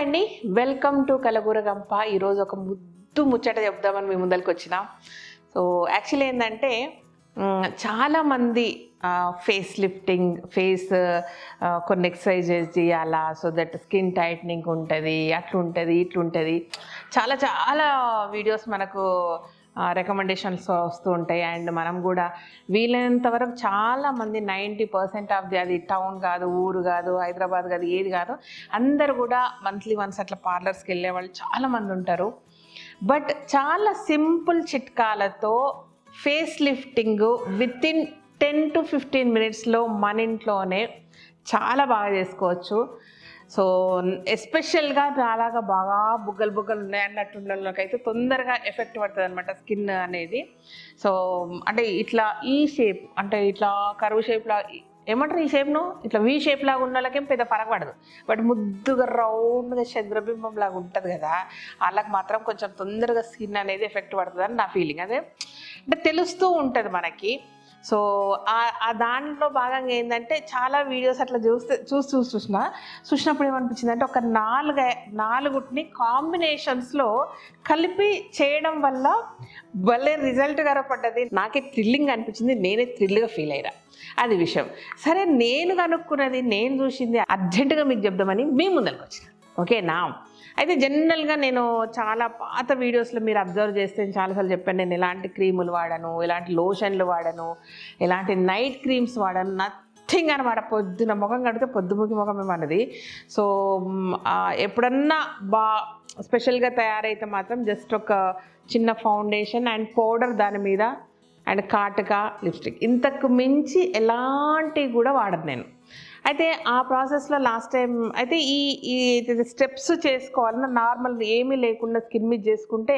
అండి, welcome to Kalagooragampa. ఈరోజు ఒక ముచ్చట చెప్దామని మీ ముందరికి వచ్చిన. సో యాక్చువల్లీ ఏంటంటే చాలామంది ఫేస్ లిఫ్టింగ్, కొన్ని ఎక్సర్సైజెస్ చేయాలా సో దట్ స్కిన్ టైట్నింగ్ ఉంటుంది, అట్లుంటుంది ఇట్లుంటుంది, చాలా చాలా వీడియోస్ మనకు రికమెండేషన్స్ వస్తూ ఉంటాయి. అండ్ మనం కూడా వీలైనంత వరకు చాలామంది 90% ఆఫ్ ది, అది టౌన్ కాదు, ఊరు కాదు, హైదరాబాద్ కాదు, ఏది కాదు, అందరు కూడా మంత్లీ వన్స్ అట్లా పార్లర్స్కి వెళ్ళే వాళ్ళు చాలామంది ఉంటారు. బట్ చాలా సింపుల్ చిట్కాలతో ఫేస్ లిఫ్టింగ్ వితిన్ 10 to 15 మినిట్స్లో మన ఇంట్లోనే చాలా బాగా చేసుకోవచ్చు. సో ఎస్పెషల్గా అలాగా బాగా బుగ్గలు ఉన్నాయన్నట్టున్నకైతే తొందరగా ఎఫెక్ట్ పడుతుంది అనమాట స్కిన్ అనేది. సో అంటే ఇట్లా ఈ షేప్, అంటే ఇట్లా కరువు షేప్లా ఏమంటారు, ఈ షేప్ను ఇట్లా వీ షేప్ లాగా ఉన్న వాళ్ళకేం పెద్ద ఫరక పడదు. బట్ ముద్దుగా రౌండ్గా చంద్రబింబం లాగా ఉంటుంది కదా, వాళ్ళకి మాత్రం కొంచెం తొందరగా స్కిన్ అనేది ఎఫెక్ట్ పడుతుంది అని నా ఫీలింగ్. అదే అంటే తెలుస్తూ ఉంటుంది మనకి. సో ఆ దాంట్లో భాగంగా ఏంటంటే చాలా వీడియోస్ అట్లా చూసినప్పుడు ఏమనిపించింది అంటే ఒక నాలుగుని కాంబినేషన్స్లో కలిపి చేయడం వల్ల భలే రిజల్ట్ కనపడ్డది. నాకే థ్రిల్లింగ్ అనిపించింది, నేనే థ్రిల్గా ఫీల్ అయ్యా. అది విషయం. సరే, నేను కనుక్కున్నది, నేను చూసింది అర్జెంటుగా మీకు చెప్దామని మీ ముందరికి వచ్చిన. ఓకేనా? అయితే జనరల్గా నేను చాలా పాత వీడియోస్లో మీరు అబ్జర్వ్ చేస్తే చాలాసార్లు చెప్పాను, నేను ఎలాంటి క్రీములు వాడను, ఎలాంటి లోషన్లు వాడను, ఎలాంటి నైట్ క్రీమ్స్ వాడను, నథింగ్ అనమాట. పొద్దున ముఖం కడితే పొద్దుముఖి ముఖం ఏమన్నది. సో ఎప్పుడన్నా స్పెషల్గా తయారైతే మాత్రం జస్ట్ ఒక చిన్న ఫౌండేషన్ అండ్ పౌడర్ దాని మీద అండ్ కాటుక లిప్స్టిక్, ఇంతకు మించి ఎలాంటివి కూడా వాడను నేను. అయితే ఆ ప్రాసెస్లో లాస్ట్ టైం అయితే ఈ స్టెప్స్ చేసుకోవాలన్నా నార్మల్ ఏమీ లేకుండా స్కిన్ మీద చేసుకుంటే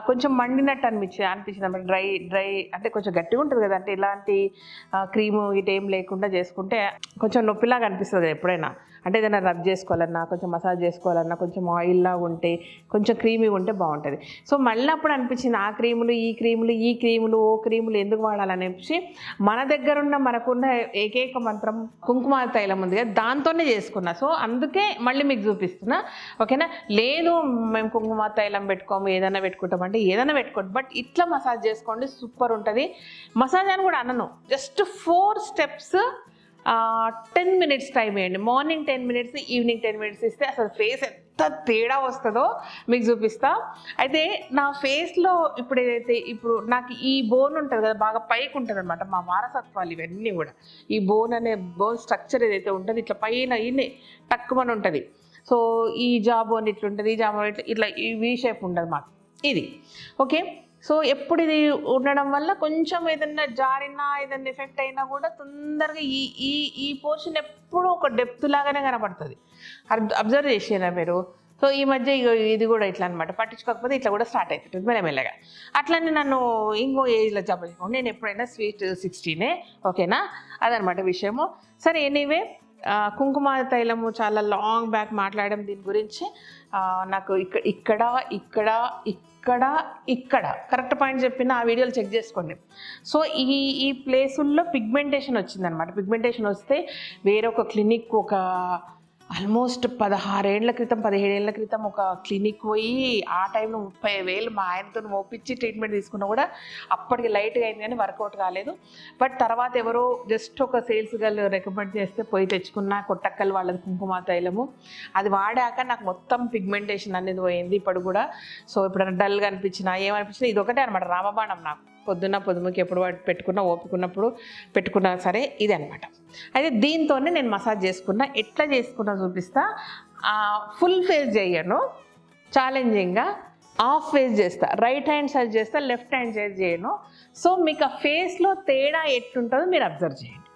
కొంచెం మండినట్టు అనిపించింది అనమాట. డ్రై అంటే కొంచెం గట్టిగా ఉంటుంది కదా, అంటే ఇలాంటి క్రీము ఇటేం లేకుండా చేసుకుంటే కొంచెం నొప్పిలాగా అనిపిస్తుంది కదా ఎప్పుడైనా. అంటే ఏదైనా రబ్ చేసుకోవాలన్నా, కొంచెం మసాజ్ చేసుకోవాలన్నా, కొంచెం ఆయిల్లాగా ఉంటే, కొంచెం క్రీమీగా ఉంటే బాగుంటుంది. సో మళ్ళీ అప్పుడు అనిపించింది ఆ క్రీములు ఈ క్రీములు ఎందుకు వాడాలని చెప్పి మన దగ్గర ఉన్న మనకున్న ఏకైక మంత్రం కుంకుమాది తైలం ఉంది కదా, దాంతోనే చేసుకున్నా. సో అందుకే మళ్ళీ మీకు చూపిస్తున్నా. ఓకేనా? లేదు మేము కుంకుమాది తైలం పెట్టుకోము, ఏదైనా పెట్టుకుంటాం అంటే ఏదైనా పెట్టుకోండి, బట్ ఇట్లా మసాజ్ చేసుకోండి, సూపర్ ఉంటుంది. మసాజ్ అని కూడా అనను, జస్ట్ 4 స్టెప్స్ 10 మినిట్స్ టైం వేయండి. మార్నింగ్ 10 మినిట్స్, ఈవినింగ్ 10 మినిట్స్ ఇస్తే అసలు ఫేస్ ఎంత తేడా వస్తుందో మీకు చూపిస్తా. అయితే నా ఫేస్లో ఇప్పుడు నాకు ఈ బోన్ ఉంటుంది కదా, బాగా పైకి ఉంటుంది అనమాట. మా వారసత్వాలు ఇవన్నీ కూడా. ఈ బోన్ స్ట్రక్చర్ ఏదైతే ఉంటుంది ఇట్లా పైన ఇన్ని తక్కువని ఉంటుంది. సో ఈ జాబోన్ ఇట్లుంటుంది, ఈ జాబోన్ ఇట్లా ఈ వీ షేప్ ఉంటుంది మాకు ఇది. ఓకే, సో ఎప్పుడు ఇది ఉండడం వల్ల కొంచెం ఏదన్నా జారినా, ఏదన్నా ఎఫెక్ట్ అయినా కూడా తొందరగా ఈ పోర్షన్ ఎప్పుడూ ఒక డెప్త్ లాగానే కనపడుతుంది. అబ్జర్వ్ చేసేనా మీరు? సో ఈ మధ్య ఇది కూడా ఇట్లా అనమాట, పట్టించుకోకపోతే ఇట్లా కూడా స్టార్ట్ అవుతుంది మెల్లమెల్లగా. అట్లనే నన్ను ఇంకో ఏజ్లో చెప్పలేము, నేను ఎప్పుడైనా స్వీట్ 16. ఓకేనా? అదనమాట విషయము. సరే, ఎనీవే కుంకుమాది తైలము చాలా లాంగ్ బ్యాక్ మాట్లాడడం దీని గురించి. నాకు ఇక్కడ కరెక్ట్ పాయింట్ చెప్పిన ఆ వీడియోలు చెక్ చేసుకోండి. సో ఈ ప్లేసుల్లో పిగ్మెంటేషన్ వచ్చిందనమాట. పిగ్మెంటేషన్ వస్తే వేరొక క్లినిక్, ఒక ఆల్మోస్ట్ 17 ఏళ్ల క్రితం ఒక క్లినిక్ పోయి ఆ టైంలో 30,000 మా ఆయనతో మోపించి ట్రీట్మెంట్ తీసుకున్నా కూడా అప్పటికి లైట్గా అయింది కానీ వర్కౌట్ కాలేదు. బట్ తర్వాత ఎవరో జస్ట్ ఒక సేల్స్ గర్ల్ రికమెండ్ చేస్తే పోయి తెచ్చుకున్న కొట్టక్కల్ వాళ్ళది కుంకుమ తైలము. అది వాడాక నాకు మొత్తం పిగ్మెంటేషన్ అనేది పోయింది ఇప్పుడు కూడా. సో ఇప్పుడు డల్గా అనిపించినా ఏమనిపించినా ఇది ఒకటే అనమాట, రామబాణం నాకు. పొద్దుముకి ఎప్పుడు పెట్టుకున్నా, ఓపికన్నప్పుడు పెట్టుకున్నా సరే ఇది అనమాట. అయితే దీంతోనే నేను మసాజ్ చేసుకున్నా. ఎట్లా చేసుకున్నా చూపిస్తా. ఫుల్ ఫేస్ చేయను, ఛాలెంజింగ్గా హాఫ్ ఫేస్ చేస్తా. రైట్ హ్యాండ్ సైజ్ చేస్తా, లెఫ్ట్ హ్యాండ్ సైజ్ చేయను. సో మీకు ఆ ఫేస్లో తేడా ఎట్లుంటుందో మీరు అబ్జర్వ్ చేయండి.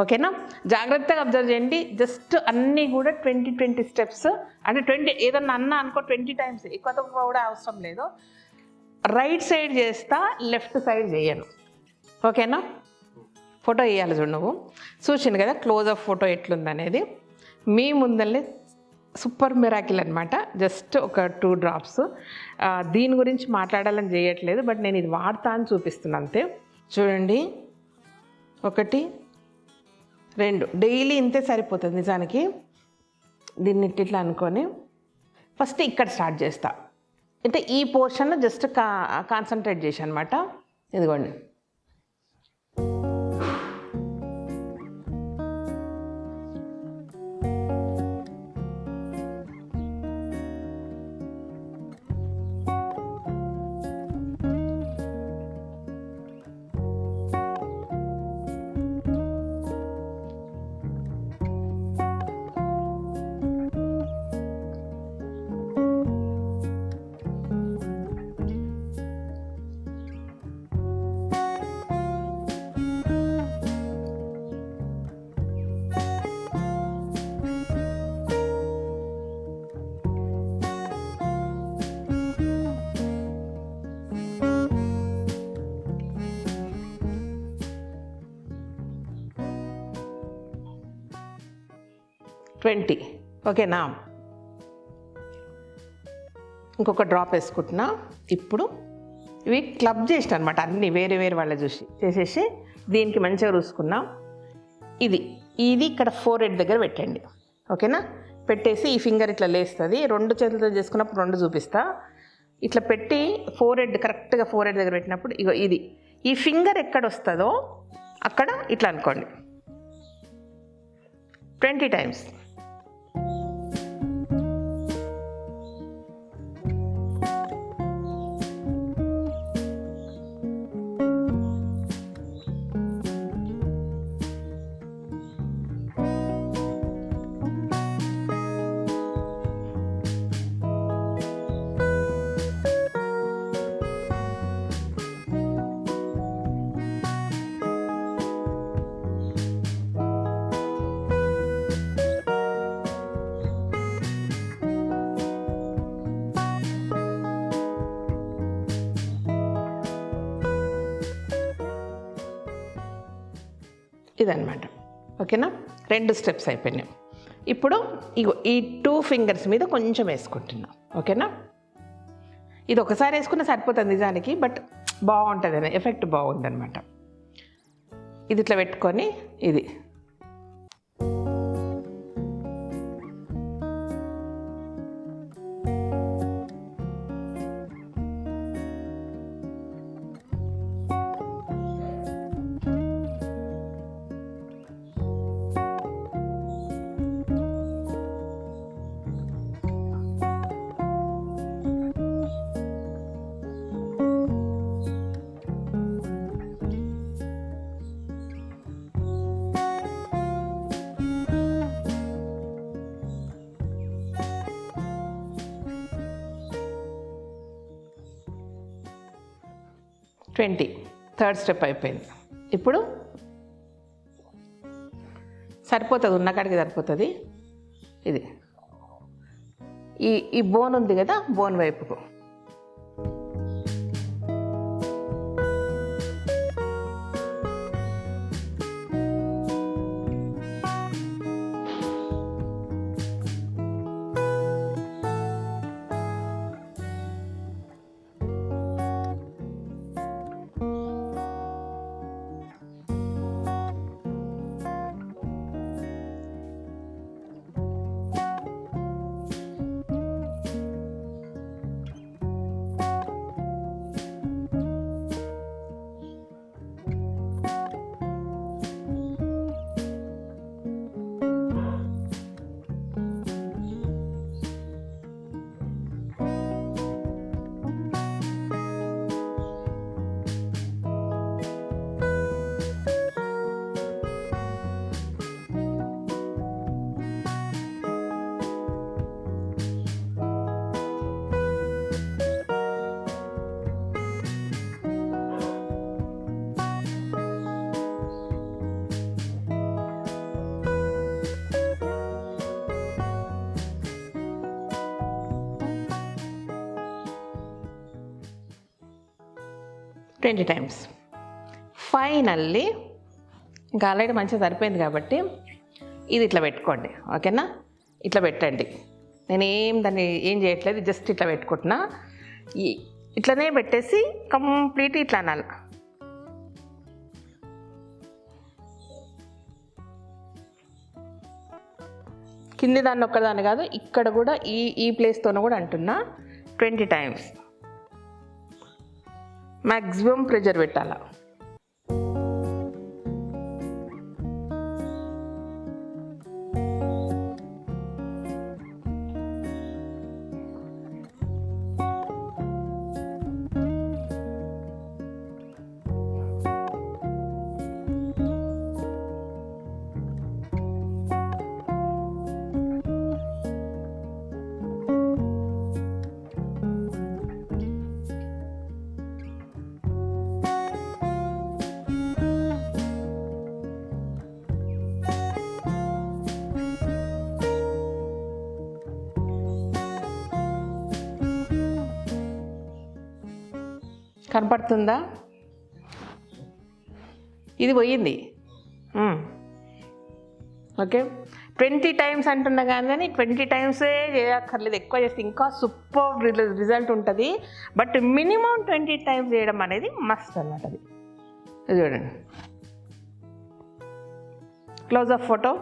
ఓకేనా? జాగ్రత్తగా అబ్జర్వ్ చేయండి. జస్ట్ అన్నీ కూడా 20 స్టెప్స్, అంటే 20 ఏదన్నా అన్నా అనుకో 20 టైమ్స్, ఎక్కువ కూడా అవసరం లేదు. రైట్ సైడ్ చేస్తా, లెఫ్ట్ సైడ్ చేయను. ఓకేనా? ఫోటో వేయాలి చూడు, నువ్వు చూసిండు కదా క్లోజ్అప్ ఫోటో ఎట్లుందనేది. మీ ముందల్లే సూపర్ మిరాకిల్ అనమాట. జస్ట్ ఒక 2 డ్రాప్స్. దీని గురించి మాట్లాడాలని చేయట్లేదు, బట్ నేను ఇది వాడతా అని చూపిస్తున్నాను అంతే. చూడండి, 1 2 డైలీ ఇంతే సరిపోతుంది నిజానికి. దీన్ని ఇట్లా అనుకొని ఫస్ట్ ఇక్కడ స్టార్ట్ చేస్తా, అంటే ఈ పోర్షన్లో జస్ట్ కాన్సన్ట్రేట్ చేసి అనమాట. ఇదిగోండి, ట్వంటీ. ఓకేనా, ఇంకొక డ్రాప్ వేసుకుంటున్నా. ఇప్పుడు ఇవి క్లబ్ చేసిన అనమాట, అన్నీ వేరే వేరే వాళ్ళ చేసేసి దీనికి మంచిగా చూసుకున్నాం. ఇది ఇక్కడ ఫోర్హెడ్ దగ్గర పెట్టండి. ఓకేనా, పెట్టేసి ఈ ఫింగర్ ఇట్లా లేస్తుంది. 2 చేతులతో చేసుకున్నప్పుడు 2 చూపిస్తా. ఇట్లా పెట్టి ఫోర్హెడ్ కరెక్ట్గా ఫోర్హెడ్ దగ్గర పెట్టినప్పుడు ఇగో ఇది ఈ ఫింగర్ ఎక్కడ వస్తుందో అక్కడ ఇట్లా అనుకోండి 20 టైమ్స్. ఇదన్నమాట. ఓకేనా, 2 స్టెప్స్ అయిపోయినాయి. ఇప్పుడు ఇగో ఈ 2 ఫింగర్స్ మీద కొంచెం వేసుకుంటున్నా. ఓకేనా, ఇది ఒకసారి వేసుకున్న సరిపోతుంది నిజానికి, బట్ బాగుంటుంది, ఎఫెక్ట్ బాగుందన్నమాట. ఇది ఇట్లా పెట్టుకొని ఇది థర్డ్ స్టెప్ అయిపోయింది. ఇప్పుడు సరిపోతుంది, ఉన్న కాడికి సరిపోతుంది. ఇది ఈ బోన్ ఉంది కదా, బోన్ వైపుకు ట్వంటీ టైమ్స్. ఫైనల్లీ ఇంకా ఆల్రెడీ మంచిగా సరిపోయింది కాబట్టి ఇది ఇట్లా పెట్టుకోండి. ఓకేనా, ఇట్లా పెట్టండి. దాన్ని ఏం చేయట్లేదు, జస్ట్ ఇట్లా పెట్టుకుంటున్నా. ఇట్లనే పెట్టేసి కంప్లీట్ ఇట్లా అనాలి. కింది దాన్ని ఒక్కదాన్ని కాదు, ఇక్కడ కూడా ఈ ప్లేస్తోనే కూడా అంటున్నా 20 times మ్యాక్సిమం ప్రెషర్ పెట్టాలా. కనపడుతుందా? ఇది పోయింది. ఓకే, 20 times అంటున్నా కానీ 20 times చేయక్కర్లేదు, ఎక్కువ చేస్తే ఇంకా సూపర్ రిజల్ట్ ఉంటుంది. బట్ మినిమం 20 times చేయడం అనేది మస్ట్ అన్నమాట. అది చూడండి, క్లోజ్అప్ ఫోటో.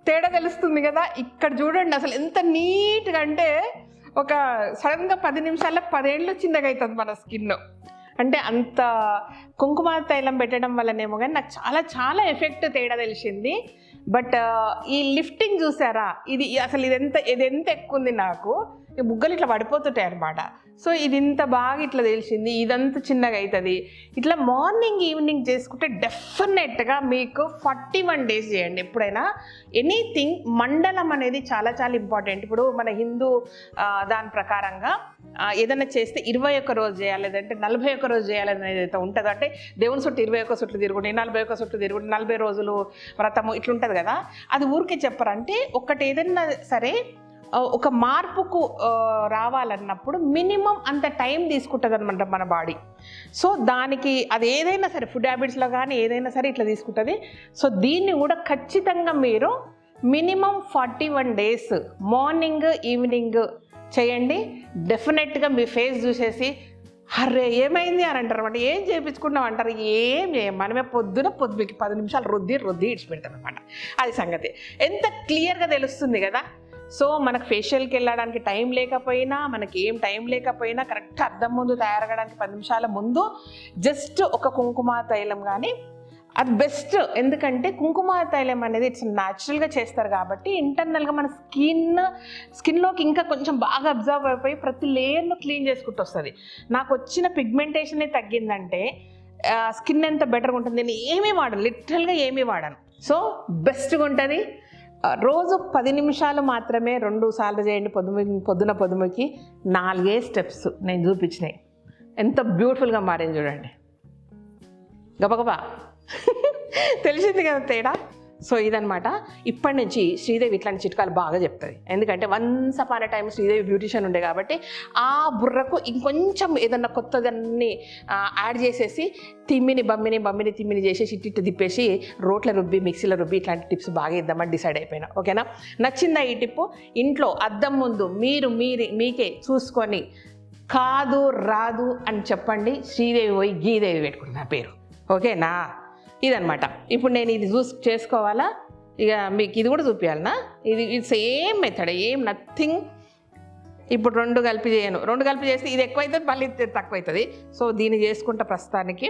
తేడా తెలుస్తుంది కదా. ఇక్కడ చూడండి అసలు ఎంత నీట్గా, అంటే ఒక సడన్గా 10 నిమిషాల్లో 10 ఏళ్ళు చిన్నగా అవుతుంది మన స్కిన్. అంటే అంత కుంకుమ తైలం పెట్టడం వల్లనేమో కానీ నాకు చాలా చాలా ఎఫెక్ట్ తేడా తెలిసింది. బట్ ఈ లిఫ్టింగ్ చూసారా, ఇది అసలు ఇది ఎంత ఎక్కువ ఉంది, నాకు ఈ బుగ్గలు ఇట్లా పడిపోతుంటాయి అనమాట. సో ఇది ఇంత బాగా ఇట్లా తెలిసింది. ఇదంతా చిన్నగా అవుతుంది. ఇట్లా మార్నింగ్ ఈవినింగ్ చేసుకుంటే డెఫినెట్గా మీకు 41 days చేయండి ఎప్పుడైనా. ఎనీథింగ్ మండలం అనేది చాలా చాలా ఇంపార్టెంట్. ఇప్పుడు మన హిందూ దాని ప్రకారంగా ఏదైనా చేస్తే 21 రోజు చేయాలి, లేదంటే 41 రోజు చేయాలి అనేది అయితే ఉంటుందో, అంటే దేవుని చుట్టూ 21 చుట్లు తిరుగుండి, 41 చుట్లు తిరుగుండి, 40 రోజులు వ్రతము ఇట్లుంటుంది కదా. అది ఊరికే చెప్పరంటే ఒకటి ఏదైనా సరే ఒక మార్పుకు రావాలన్నప్పుడు మినిమం అంత టైం తీసుకుంటుంది అనమాట మన బాడీ. సో దానికి అది ఏదైనా సరే ఫుడ్ హ్యాబిట్స్లో కానీ ఏదైనా సరే ఇట్లా తీసుకుంటుంది. సో దీన్ని కూడా ఖచ్చితంగా మీరు మినిమం 41 days మార్నింగ్ ఈవినింగ్ చేయండి. డెఫినెట్గా మీ ఫేస్ చూసేసి అరే ఏమైంది అని అంటారు అనమాట. ఏం చేయించుకున్నాం అంటారు, ఏం చేయం, మనమే పొద్దుకి 10 నిమిషాలు రుద్ది ఇడిచిపెడతాం అనమాట. అది సంగతి ఎంత క్లియర్గా తెలుస్తుంది కదా. సో మనకు ఫేషియల్కి వెళ్ళడానికి టైం లేకపోయినా, మనకి ఏం టైం లేకపోయినా కరెక్ట్ అద్దం ముందు తయారగడానికి 10 నిమిషాల ముందు జస్ట్ ఒక కుంకుమ తైలం కానీ అది బెస్ట్. ఎందుకంటే కుంకుమ తైలం అనేది ఇట్స్ న్యాచురల్గా చేస్తారు కాబట్టి ఇంటర్నల్గా మన స్కిన్లోకి ఇంకా కొంచెం బాగా అబ్జర్వ్ అయిపోయి ప్రతి లేయర్ను క్లీన్ చేసుకుంటూ వస్తుంది. నాకు వచ్చిన పిగ్మెంటేషనే తగ్గిందంటే స్కిన్ ఎంత బెటర్గా ఉంటుంది. నేను ఏమీ వాడను, లిటరల్గా ఏమీ వాడను. సో బెస్ట్గా ఉంటుంది. రోజు 10 నిమిషాలు మాత్రమే 2 సార్లు చేయండి. పొద్దునకి 4 స్టెప్స్ నేను చూపించినాయి. ఎంత బ్యూటిఫుల్గా మారింది చూడండి, గబగబా తెలిసింది కదా తేడా. సో ఇదనమాట. ఇప్పటి నుంచి శ్రీదేవి ఇట్లాంటి చిట్కాలు బాగా చెప్తుంది. ఎందుకంటే once upon a time Sridevi beautician ఉండే కాబట్టి ఆ బుర్రకు ఇంకొంచెం ఏదన్నా కొత్తదాన్ని యాడ్ చేసేసి తిమ్మిని చేసేసి ఇట్టు తిప్పేసి రోట్ల రుబ్బి మిక్సీలో రుబ్బి ఇట్లాంటి టిప్స్ బాగా ఇద్దామని డిసైడ్ అయిపోయినా. ఓకేనా? నచ్చిందా ఈ టిప్పు? ఇంట్లో అద్దం ముందు మీకే చూసుకొని కాదు రాదు అని చెప్పండి. శ్రీదేవి పోయి గీదేవి పెట్టుకుంది నా పేరు. ఓకేనా? ఇదనమాట. ఇప్పుడు నేను ఇది చేసుకోవాలా, ఇక మీకు ఇది కూడా చూపించాలనా? ఇది సేమ్ మెథడ్, ఏం నథింగ్. ఇప్పుడు 2 కలిపి చేయను. 2 కలిపి చేస్తే ఇది ఎక్కువ అవుతుంది, మళ్ళీ తక్కువ అవుతుంది. సో దీన్ని చేసుకుంటా ప్రస్తుతానికి.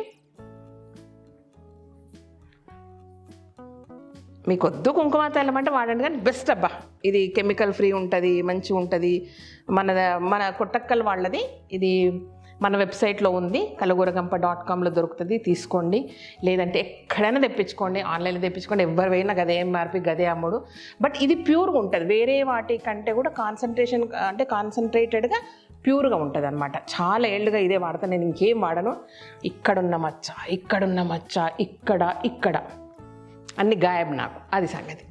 మీకు వద్దు కుంకుమ తైలం అంటే వాడండి, కానీ బెస్ట్ అబ్బా. ఇది కెమికల్ ఫ్రీ ఉంటుంది, మంచిగా ఉంటుంది. మన కొట్టక్కల్ వాళ్ళది ఇది మన వెబ్సైట్లో ఉంది, kalaguragampa.comలో దొరుకుతుంది. తీసుకోండి, లేదంటే ఎక్కడైనా తెప్పించుకోండి, ఆన్లైన్లో తెప్పించుకోండి. ఎవరు పోయినా గదే ఎంఆర్పి గదే అమ్ముడు. బట్ ఇది ప్యూర్గా ఉంటుంది, వేరే వాటి కంటే కూడా కాన్సన్ట్రేటెడ్గా ప్యూర్గా ఉంటుంది అనమాట. చాలా ఏళ్ళుగా ఇదే వాడతాను నేను, ఇంకేం వాడను. ఇక్కడున్న మచ్చ ఇక్కడ అన్ని గాయబ్ నాకు, అది సంగతి.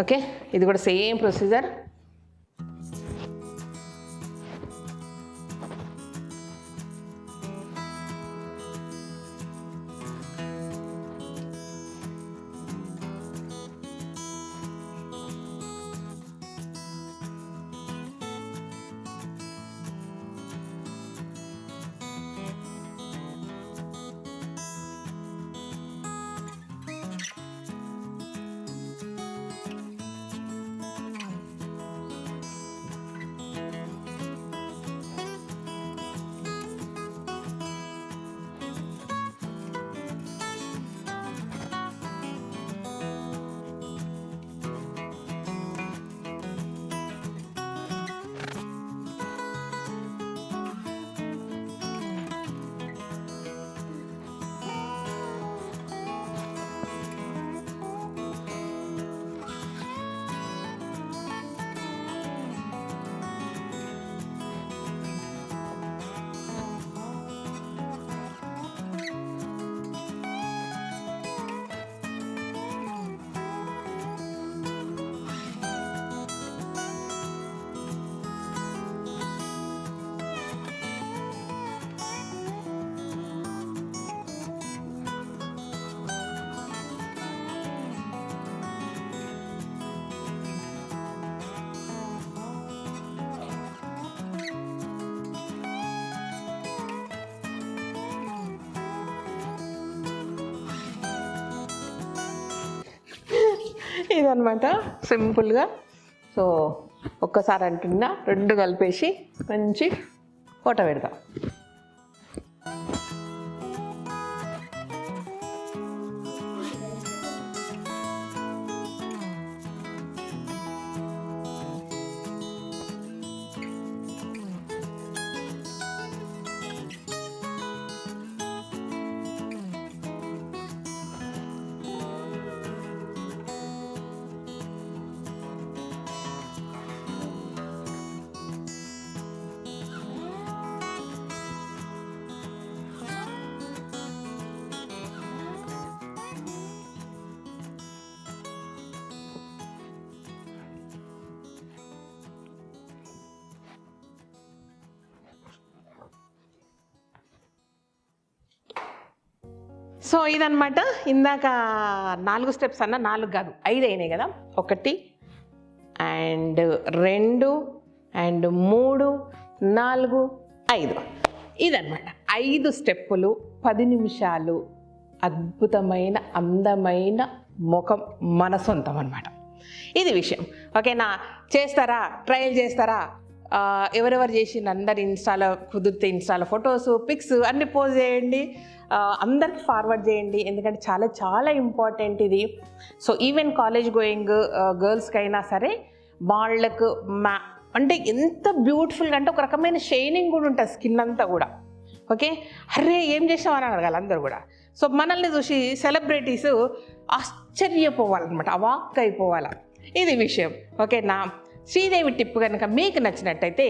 ఓకే, ఇది కూడా సేమ్ ప్రొసీజర్. ఇదనమాట సింపుల్గా. సో ఒక్కసారి అంటున్నా 2 కలిపేసి మంచి ఫోటో పెడతాం. సో ఇదనమాట. ఇందాక 4 స్టెప్స్ అన్న, 4 కాదు 5 అయినాయి కదా. 1 అండ్ 2 అండ్ 3 4 5. ఇదనమాట 5 స్టెప్పులు, 10 నిమిషాలు, అద్భుతమైన అందమైన ముఖం మన సొంతం అనమాట. ఇది విషయం. ఓకేనా? చేస్తారా? ట్రయల్ చేస్తారా? ఎవరెవరు చేసిన అందరు ఇన్స్టాలో కుదిరితే ఇన్స్టాలో ఫొటోస్, పిక్స్ అన్నీ పోస్ట్ చేయండి, అందరికి ఫార్వర్డ్ చేయండి. ఎందుకంటే చాలా చాలా ఇంపార్టెంట్ ఇది. సో ఈవెన్ కాలేజ్ గోయింగ్ గర్ల్స్కి అయినా సరే వాళ్ళకు అంటే ఎంత బ్యూటిఫుల్గా అంటే ఒక రకమైన షైనింగ్ కూడా ఉంటుంది స్కిన్ అంతా కూడా. ఓకే, అరే ఏం చేసామని అడగాలి అందరు కూడా. సో మనల్ని చూసి సెలబ్రిటీస్ ఆశ్చర్యపోవాలన్నమాట, అవాక్ అయిపోవాలి. ఇది విషయం. ఓకేనా? శ్రీదేవి టిప్ కనుక మీకు నచ్చినట్టయితే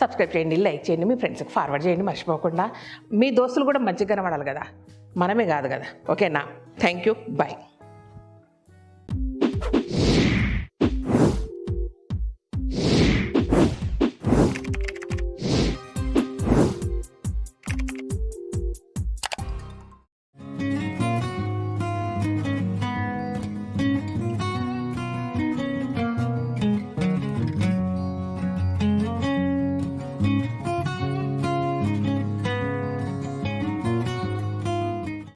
సబ్స్క్రైబ్ చేయండి, లైక్ చేయండి, మీ ఫ్రెండ్స్కి ఫార్వర్డ్ చేయండి మర్చిపోకుండా. మీ దోస్తులు కూడా మంచిగా కనబడాలి కదా, మనమే కాదు కదా. ఓకేనా? Thank you, bye.